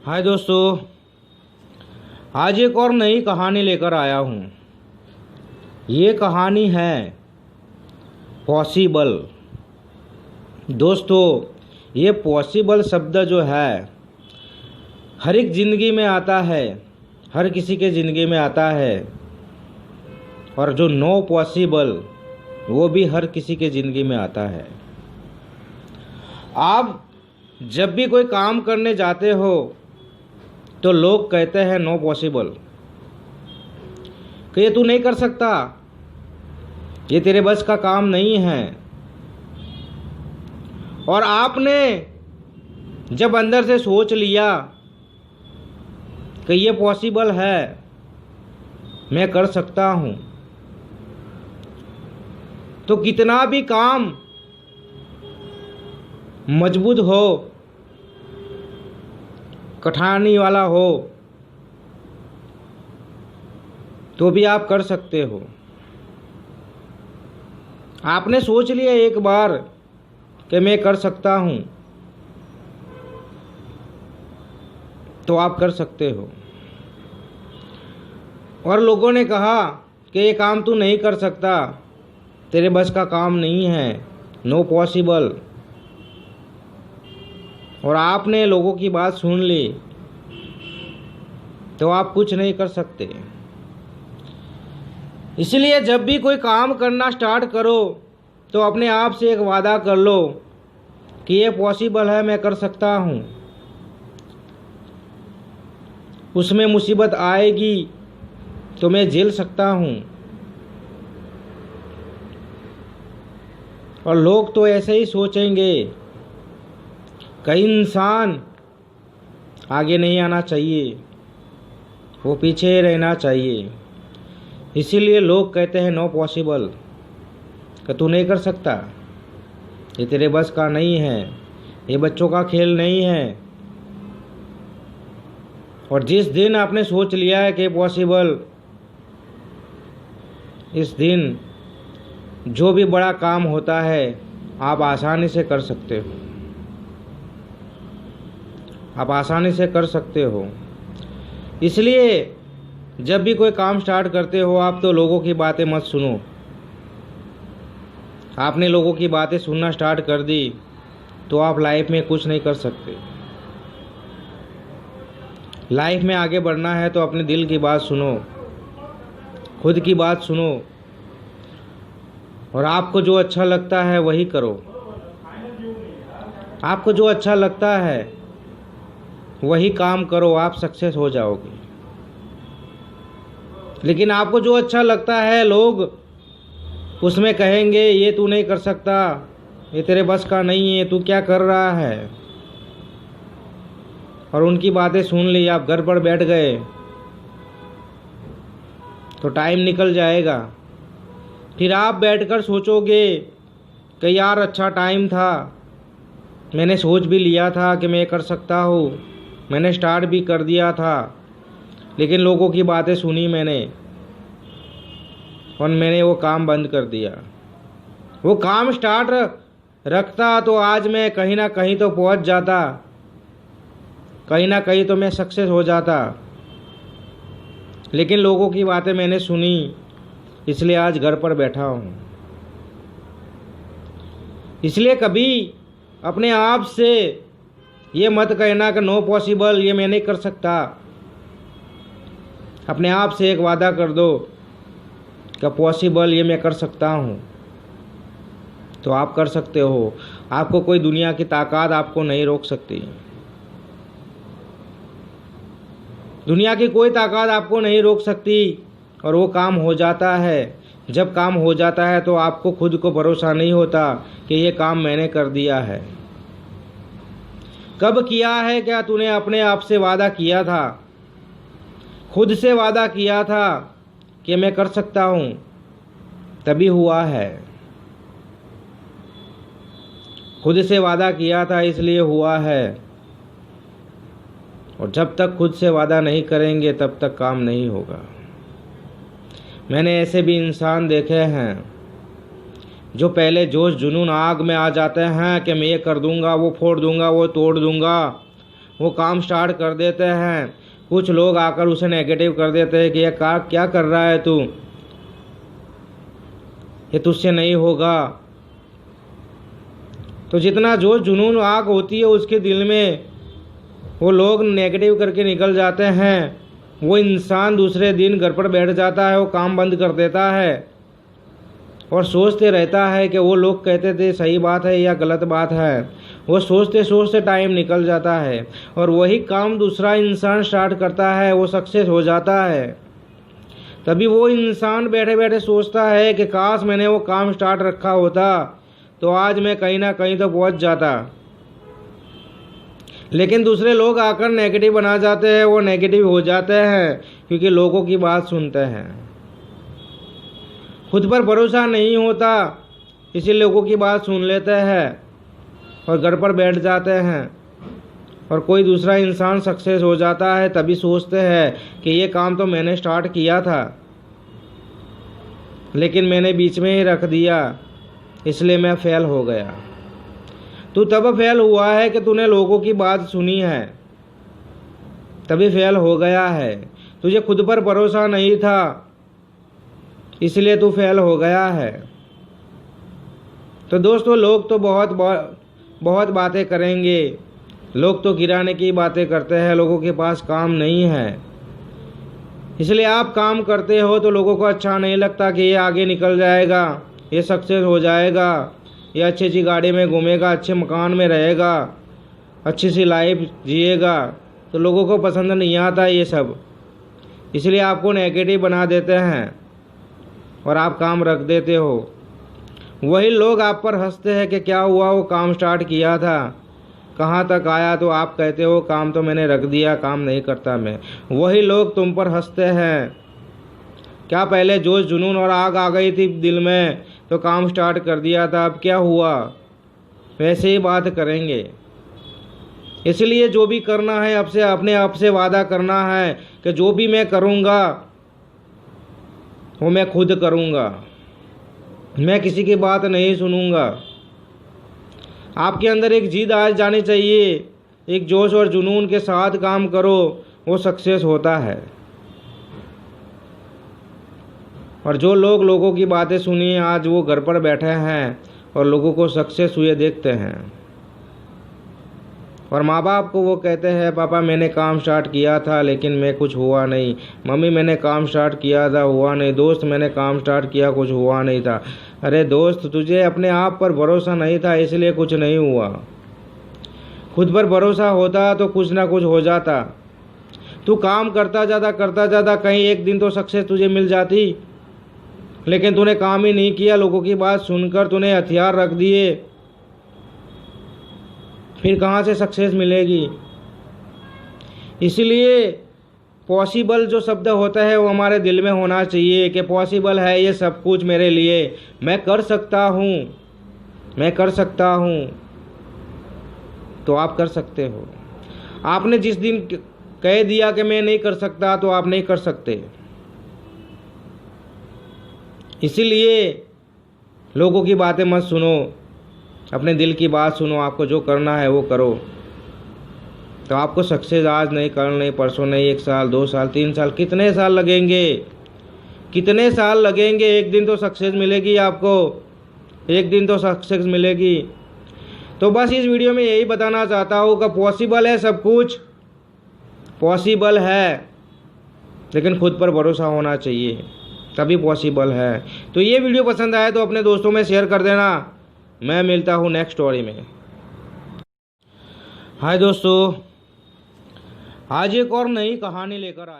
हाय दोस्तों, आज एक और नई कहानी लेकर आया हूँ। ये कहानी है पॉसिबल। दोस्तों, ये पॉसिबल शब्द जो है हर एक ज़िंदगी में आता है, हर किसी के ज़िंदगी में आता है। और जो नो पॉसिबल वो भी हर किसी के ज़िंदगी में आता है। आप जब भी कोई काम करने जाते हो तो लोग कहते हैं नो पॉसिबल, कि ये तू नहीं कर सकता, ये तेरे बस का काम नहीं है। और आपने जब अंदर से सोच लिया कि ये पॉसिबल है, मैं कर सकता हूँ, तो कितना भी काम मजबूत हो, कठिनाई वाला हो, तो भी आप कर सकते हो। आपने सोच लिया एक बार कि मैं कर सकता हूँ, तो आप कर सकते हो। और लोगों ने कहा कि ये काम तू नहीं कर सकता, तेरे बस का काम नहीं है, नो पॉसिबल। और आपने लोगों की बात सुन ली, तो आप कुछ नहीं कर सकते। इसलिए जब भी कोई काम करना स्टार्ट करो तो अपने आप से एक वादा कर लो कि ये पॉसिबल है, मैं कर सकता हूँ। उसमें मुसीबत आएगी तो मैं झेल सकता हूँ। और लोग तो ऐसे ही सोचेंगे, कई इंसान आगे नहीं आना चाहिए, वो पीछे रहना चाहिए। इसीलिए लोग कहते हैं नो पॉसिबल, कि तू नहीं कर सकता, ये तेरे बस का नहीं है, ये बच्चों का खेल नहीं है। और जिस दिन आपने सोच लिया है कि पॉसिबल, इस दिन जो भी बड़ा काम होता है आप आसानी से कर सकते हो, आप आसानी से कर सकते हो। इसलिए जब भी कोई काम स्टार्ट करते हो आप तो लोगों की बातें मत सुनो। आपने लोगों की बातें सुनना स्टार्ट कर दी तो आप लाइफ में कुछ नहीं कर सकते। लाइफ में आगे बढ़ना है तो अपने दिल की बात सुनो, खुद की बात सुनो, और आपको जो अच्छा लगता है वही करो। आपको जो अच्छा लगता है वही काम करो, आप सक्सेस हो जाओगे। लेकिन आपको जो अच्छा लगता है लोग उसमें कहेंगे ये तू नहीं कर सकता, ये तेरे बस का नहीं है, तू क्या कर रहा है। और उनकी बातें सुन ली, आप घर पर बैठ गए तो टाइम निकल जाएगा। फिर आप बैठकर सोचोगे कि यार अच्छा टाइम था, मैंने सोच भी लिया था कि मैं कर सकता हूँ, मैंने स्टार्ट भी कर दिया था, लेकिन लोगों की बातें सुनी मैंने और मैंने वो काम बंद कर दिया। वो काम स्टार्ट रखता तो आज मैं कहीं ना कहीं तो पहुंच जाता, कहीं ना कहीं तो मैं सक्सेस हो जाता। लेकिन लोगों की बातें मैंने सुनी, इसलिए आज घर पर बैठा हूँ। इसलिए कभी अपने आप से ये मत कहना कि नो पॉसिबल, ये मैं नहीं कर सकता। अपने आप से एक वादा कर दो कि पॉसिबल, ये मैं कर सकता हूँ, तो आप कर सकते हो। आपको कोई दुनिया की ताकत आपको नहीं रोक सकती। दुनिया की कोई ताकत आपको नहीं रोक सकती। और वो काम हो जाता है। जब काम हो जाता है तो आपको खुद को भरोसा नहीं होता कि ये काम मैंने कर दिया है। कब किया है? क्या तूने अपने आप से वादा किया था, खुद से वादा किया था कि मैं कर सकता हूँ, तभी हुआ है। खुद से वादा किया था इसलिए हुआ है। और जब तक खुद से वादा नहीं करेंगे तब तक काम नहीं होगा। मैंने ऐसे भी इंसान देखे हैं जो पहले जोश जुनून आग में आ जाते हैं कि मैं ये कर दूंगा, वो फोड़ दूंगा, वो तोड़ दूंगा, वो काम स्टार्ट कर देते हैं। कुछ लोग आकर उसे नेगेटिव कर देते हैं कि ये क्या कर रहा है तू, ये तुझसे नहीं होगा। तो जितना जोश जुनून आग होती है उसके दिल में, वो लोग नेगेटिव करके निकल जाते हैं। वो इंसान दूसरे दिन घर पर बैठ जाता है, वो काम बंद कर देता है और सोचते रहता है कि वो लोग कहते थे सही बात है या गलत बात है। वो सोचते सोचते टाइम निकल जाता है और वही काम दूसरा इंसान स्टार्ट करता है, वो सक्सेस हो जाता है। तभी वो इंसान बैठे बैठे सोचता है कि काश मैंने वो काम स्टार्ट रखा होता तो आज मैं कहीं ना कहीं तो पहुंच जाता। लेकिन दूसरे लोग आकर नेगेटिव बना जाते हैं, वो नेगेटिव हो जाते हैं क्योंकि लोगों की बात सुनते हैं। खुद पर भरोसा नहीं होता, इसी लोगों की बात सुन लेते हैं और घर पर बैठ जाते हैं। और कोई दूसरा इंसान सक्सेस हो जाता है तभी सोचते हैं कि ये काम तो मैंने स्टार्ट किया था लेकिन मैंने बीच में ही रख दिया, इसलिए मैं फेल हो गया। तू तब फेल हुआ है कि तूने लोगों की बात सुनी है, तभी फेल हो गया है। तुझे खुद पर भरोसा नहीं था, इसलिए तू फेल हो गया है। तो दोस्तों, लोग तो बहुत बातें करेंगे, लोग तो गिराने की बातें करते हैं, लोगों के पास काम नहीं है। इसलिए आप काम करते हो तो लोगों को अच्छा नहीं लगता कि ये आगे निकल जाएगा, ये सक्सेस हो जाएगा, ये अच्छी गाड़ी में घूमेगा, अच्छे मकान में रहेगा, अच्छी सी लाइफ जिएगा। तो लोगों को पसंद नहीं आता ये सब, इसलिए आपको नेगेटिव बना देते हैं और आप काम रख देते हो। वही लोग आप पर हंसते हैं कि क्या हुआ, वो काम स्टार्ट किया था, कहाँ तक आया, तो आप कहते हो काम तो मैंने रख दिया, काम नहीं करता मैं। वही लोग तुम पर हंसते हैं, क्या पहले जोश जुनून और आग आ गई थी दिल में तो काम स्टार्ट कर दिया था, अब क्या हुआ, वैसे ही बात करेंगे। इसलिए जो भी करना है अब से अपने आप से वादा करना है कि जो भी मैं करूँगा वो मैं खुद करूँगा, मैं किसी की बात नहीं सुनूँगा। आपके अंदर एक जिद आ जानी चाहिए, एक जोश और जुनून के साथ काम करो, वो सक्सेस होता है। और जो लोग लोगों की बातें सुनी आज वो घर पर बैठे हैं और लोगों को सक्सेस हुए देखते हैं। और माँ बाप को वो कहते हैं पापा मैंने काम स्टार्ट किया था लेकिन मैं कुछ हुआ नहीं, मम्मी मैंने काम स्टार्ट किया था हुआ नहीं, दोस्त मैंने काम स्टार्ट किया कुछ हुआ नहीं था। अरे दोस्त, तुझे अपने आप पर भरोसा नहीं था इसलिए कुछ नहीं हुआ। खुद पर भरोसा होता तो कुछ ना कुछ हो जाता। तू काम करता जाता कहीं एक दिन तो सक्सेस तुझे मिल जाती, लेकिन तूने काम ही नहीं किया, लोगों की बात सुनकर तूने हथियार रख दिए, फिर कहाँ से सक्सेस मिलेगी। इसलिए पॉसिबल जो शब्द होता है वो हमारे दिल में होना चाहिए कि पॉसिबल है ये सब कुछ मेरे लिए, मैं कर सकता हूँ, मैं कर सकता हूँ। तो आप कर सकते हो। आपने जिस दिन कह दिया कि मैं नहीं कर सकता तो आप नहीं कर सकते। इसीलिए लोगों की बातें मत सुनो, अपने दिल की बात सुनो, आपको जो करना है वो करो। तो आपको सक्सेस आज नहीं, कल नहीं, परसों नहीं, 1 साल 2 साल 3 साल, कितने साल लगेंगे, कितने साल लगेंगे, एक दिन तो सक्सेस मिलेगी आपको, एक दिन तो सक्सेस मिलेगी। तो बस इस वीडियो में यही बताना चाहता हूँ कि पॉसिबल है, सब कुछ पॉसिबल है, लेकिन खुद पर भरोसा होना चाहिए, तभी पॉसिबल है। तो ये वीडियो पसंद आए तो अपने दोस्तों में शेयर कर देना। मैं मिलता हूँ नेक्स्ट स्टोरी में। हाय दोस्तों, आज एक और नई कहानी लेकर आया।